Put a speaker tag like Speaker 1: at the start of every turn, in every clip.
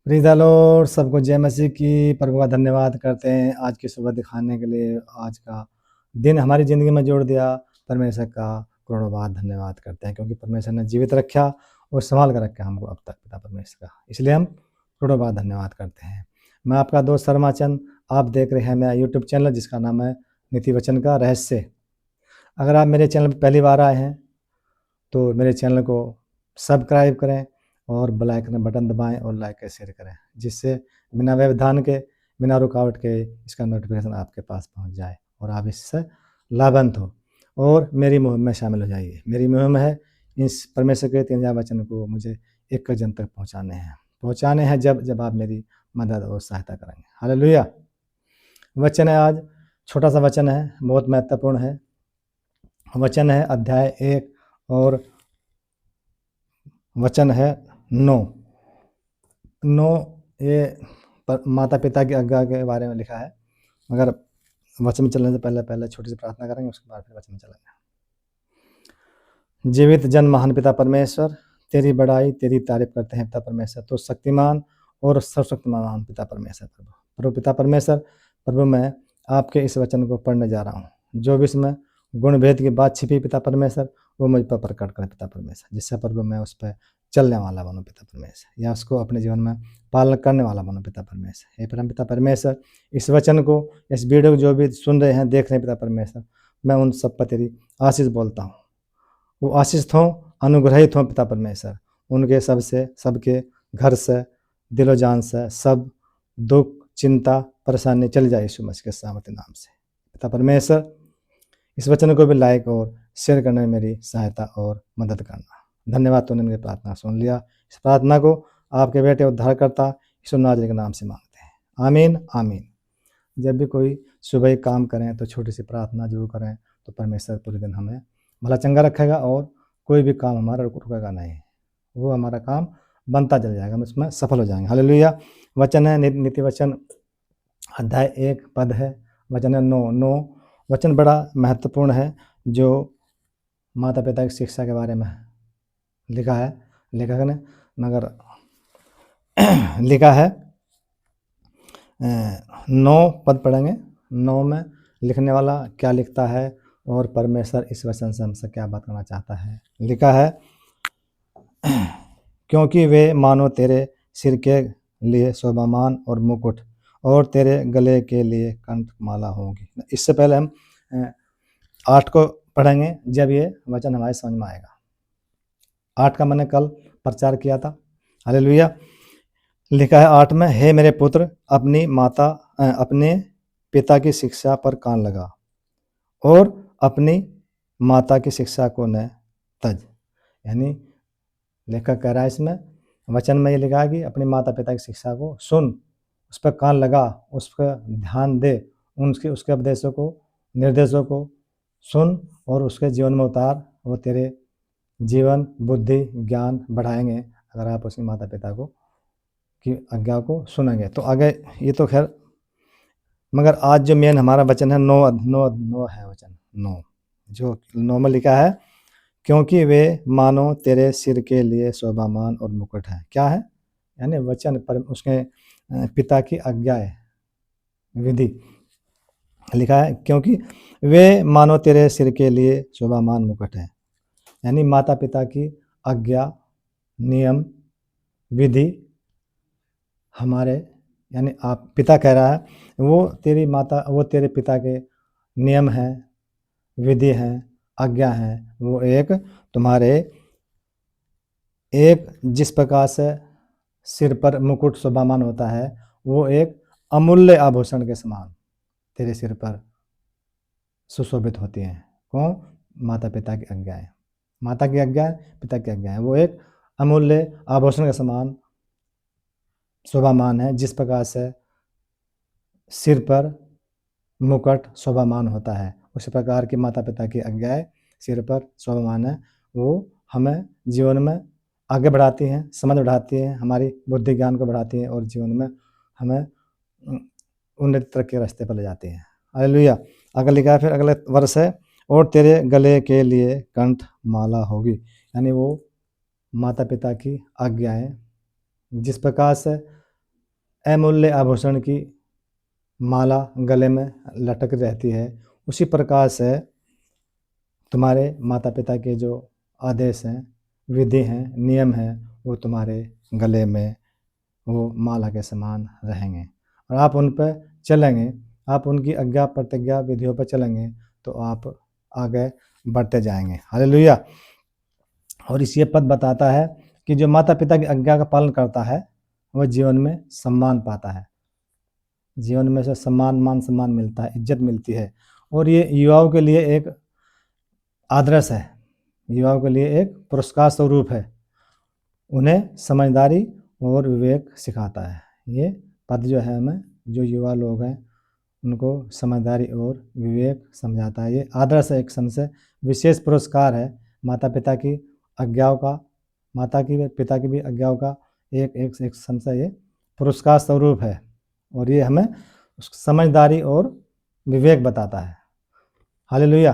Speaker 1: Praise the Lord, सबको जय मसीह की। प्रभु का धन्यवाद करते हैं आज की सुबह दिखाने के लिए, आज का दिन हमारी ज़िंदगी में जोड़ दिया। परमेश्वर का करोड़ों बार धन्यवाद करते हैं, क्योंकि परमेश्वर ने जीवित रखा और संभाल कर रखा हमको अब तक, पिता परमेश्वर का। इसलिए हम करोड़ों बार धन्यवाद करते हैं। मैं आपका दोस्त शर्माचंद, आप देख रहे हैं मेरा यूट्यूब चैनल जिसका नाम है नीति वचन का रहस्य। अगर आप मेरे चैनल पर पहली बार आए हैं तो मेरे चैनल को सब्सक्राइब करें और बेल आइकन बटन दबाएं और लाइक और शेयर करें, जिससे बिना व्यवधान के, बिना रुकावट के इसका नोटिफिकेशन आपके पास पहुंच जाए और आप इससे लाभान्वित हो और मेरी मुहिम में शामिल हो जाइए। मेरी मुहिम है इस परमेश्वर के 3000 वचन को मुझे एक जन तक पहुंचाने हैं जब जब आप मेरी मदद और सहायता करेंगे। हालेलुया। वचन है आज, छोटा सा वचन है, बहुत महत्वपूर्ण है। वचन है अध्याय 1 और वचन है 9। ये माता पिता की आज्ञा के बारे में लिखा है, मगर वचन में चलने से पहले छोटी सी प्रार्थना करेंगे, उसके बाद फिर वचन में चलेंगे। जीवित जन महान पिता परमेश्वर, तेरी बड़ाई तेरी तारीफ करते हैं पिता परमेश्वर। तो शक्तिमान और सर्वशक्तिमान पिता परमेश्वर, प्रभु पिता परमेश्वर, प्रभु मैं आपके इस वचन को पढ़ने जा रहा हूँ। जो भी इसमें गुण भेद की बात छिपी पिता परमेश्वर, वो मुझ पर प्रकट करें पिता परमेश्वर, जिससे प्रभु मैं उस पर चलने वाला बनूं पिता परमेश्वर, या उसको अपने जीवन में पालन करने वाला बनूं पिता परमेश्वर। हे परम पिता परमेश्वर, इस वचन को, इस वीडियो को जो भी सुन रहे हैं, देख रहे हैं पिता परमेश्वर, मैं उन सब पर तेरी आशीष बोलता हूँ। वो आशीषित हों, अनुग्रहित हों पिता परमेश्वर। उनके सबके घर से, दिलो जान से सब दुख, चिंता, परेशानी चली जाए यीशु मसीह के सामर्थ्य नाम से पिता परमेश्वर। इस वचन को भी लाइक और शेयर करने में मेरी सहायता और मदद करना। धन्यवाद, तूने मेरी प्रार्थना सुन लिया। इस प्रार्थना को आपके बेटे उद्धारकर्ता यीशु नाज़री के नाम से मांगते हैं, आमीन आमीन। जब भी कोई सुबह काम करें तो छोटी सी प्रार्थना जरूर करें, तो परमेश्वर पूरे दिन हमें भला चंगा रखेगा और कोई भी काम हमारा रुकेगा नहीं, वो हमारा काम बनता चल जाएगा, हम उसमें सफल हो जाएंगे। हालेलुया। वचन है नीति वचन अध्याय 1 पद है, वचन है 9। वचन बड़ा महत्वपूर्ण है, जो माता पिता की शिक्षा के बारे में लिखा है लेखक ने, मगर लिखा है 9 पद पढ़ेंगे। 9 में लिखने वाला क्या लिखता है और परमेश्वर इस वचन से हमसे क्या बात करना चाहता है। लिखा है, क्योंकि वे मानो तेरे सिर के लिए शोभामान और मुकुट और तेरे गले के लिए कंठमाला होगी। इससे पहले हम 8 को पढ़ेंगे, जब ये वचन हमारे समझ में आएगा। 8 का मैंने कल प्रचार किया था। हालेलुया। लिखा है 8 में, हे मेरे पुत्र, अपने पिता की शिक्षा पर कान लगा और अपनी माता की शिक्षा को न तज। यानी लेखक कह रहा है इसमें वचन में ये लिखा है कि अपनी माता पिता की शिक्षा को सुन, उस पर कान लगा, उस पर ध्यान दे, उसके उपदेशों को, निर्देशों को सुन और उसके जीवन में उतार। वो तेरे जीवन, बुद्धि, ज्ञान बढ़ाएंगे अगर आप उसकी माता पिता को की आज्ञा को सुनेंगे। तो आगे ये तो खैर, मगर आज जो मेन हमारा वचन है 9 है, वचन 9, जो 9 में लिखा है, क्योंकि वे मानो तेरे सिर के लिए शोभामान और मुकुट है। क्या है? यानी वचन पर उसके पिता की आज्ञा है, विधि। लिखा है, क्योंकि वे मानो तेरे सिर के लिए शोभामान मुकुट है। यानी माता पिता की आज्ञा, नियम, विधि हमारे, यानी आप पिता कह रहा है, वो तेरे पिता के नियम हैं, विधि हैं, आज्ञा हैं। वो एक तुम्हारे जिस प्रकार से सिर पर मुकुट शोभामान होता है, वो एक अमूल्य आभूषण के समान तेरे सिर पर सुशोभित होती हैं। कौन? माता पिता की आज्ञाएं। माता की आज्ञा, पिता की आज्ञाएं, वो एक अमूल्य आभूषण के समान शोभामान है। जिस प्रकार से सिर पर मुकुट शोभामान होता है, उसी प्रकार की माता पिता की आज्ञाएं सिर पर शोभामान है। वो हमें जीवन में आगे बढ़ाती हैं, समझ बढ़ाती हैं, हमारी बुद्धि ज्ञान को बढ़ाती हैं और जीवन में हमें उन्नति तरक्की के रास्ते पर ले जाती हैं। हालेलुया। अगर लिखा है फिर अगले वर्ष है, और तेरे गले के लिए कंठ माला होगी। यानी वो माता पिता की आज्ञाएं जिस प्रकार से अमूल्य आभूषण की माला गले में लटक रहती है, उसी प्रकार से तुम्हारे माता पिता के जो आदेश हैं, विधि हैं, नियम हैं, वो तुम्हारे गले में वो माला के समान रहेंगे और आप उन पर चलेंगे, आप उनकी आज्ञा प्रतिज्ञा विधियों पर चलेंगे तो आप आगे बढ़ते जाएंगे। हालेलुया। और इस ये पद बताता है कि जो माता पिता की आज्ञा का पालन करता है वह जीवन में सम्मान पाता है, जीवन में से सम्मान, मान सम्मान मिलता है, इज्जत मिलती है। और ये युवाओं के लिए एक आदर्श है, युवाओं के लिए एक पुरस्कार स्वरूप है, उन्हें समझदारी और विवेक सिखाता है। ये पद जो है हमें, जो युवा लोग हैं उनको समझदारी और विवेक समझाता है। ये आदर्श एक सबसे विशेष पुरस्कार है, माता पिता की आज्ञाओं का, माता की पिता की भी आज्ञाओं का एक सबसे ये पुरस्कार स्वरूप है और ये हमें समझदारी और विवेक बताता है। हालेलुया।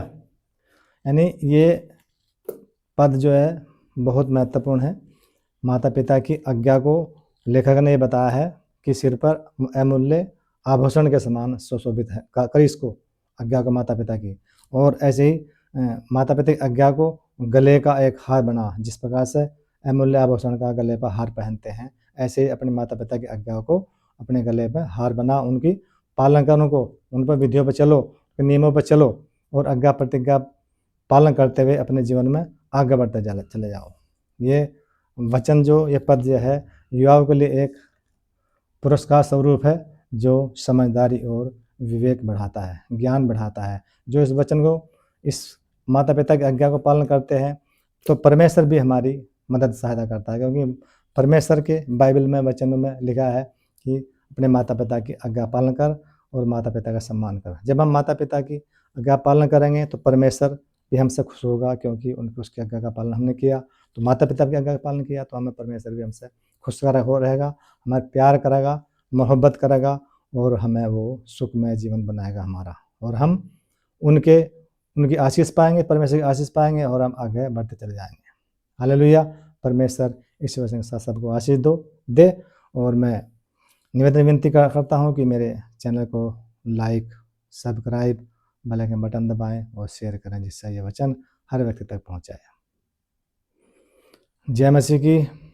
Speaker 1: यानी ये पद जो है बहुत महत्वपूर्ण है। माता पिता की आज्ञा को लेखक ने बताया है कि सिर पर अमूल्य आभूषण के समान सुशोभित है, कर इसको आज्ञा को माता पिता की। और ऐसे ही माता पिता की आज्ञा को गले का एक हार बना, जिस प्रकार से अमूल्य आभूषण का गले पर हार पहनते हैं, ऐसे ही अपने माता पिता की आज्ञा को अपने गले पर हार बना, उनकी पालन करो, को उन पर विधियों पर चलो, नियमों पर चलो और आज्ञा प्रतिज्ञा पालन करते हुए अपने जीवन में आगे बढ़ते चले जाओ। ये वचन जो ये पद जो है युवाओं के लिए एक पुरस्कार स्वरूप है जो समझदारी और विवेक बढ़ाता है, ज्ञान बढ़ाता है। जो इस वचन को, इस माता पिता की आज्ञा को पालन करते हैं तो परमेश्वर भी हमारी मदद सहायता करता है, क्योंकि परमेश्वर के बाइबल में वचनों में लिखा है कि अपने माता पिता की आज्ञा पालन कर और माता पिता का सम्मान कर। जब हम माता पिता की आज्ञा पालन करेंगे तो परमेश्वर भी हमसे खुश होगा, क्योंकि उनकी उसकी आज्ञा का पालन हमने किया। तो माता पिता की आज्ञा का पालन किया तो हमें परमेश्वर भी हमसे खुश हो रहेगा, हमारे प्यार करेगा, मोहब्बत करेगा और हमें वो सुखमय जीवन बनाएगा हमारा, और हम उनकी आशीष पाएंगे, परमेश्वर की आशीष पाएंगे और हम आगे बढ़ते चले जाएंगे। हालेलुया। परमेश्वर इस वचन के साथ सबको आशीष दे। और मैं निवेदन विनती करता हूँ कि मेरे चैनल को like, subscribe, bell icon button दबाएं और शेयर करें, जिससे ये वचन हर व्यक्ति तक पहुँचाए। जय मसीह की।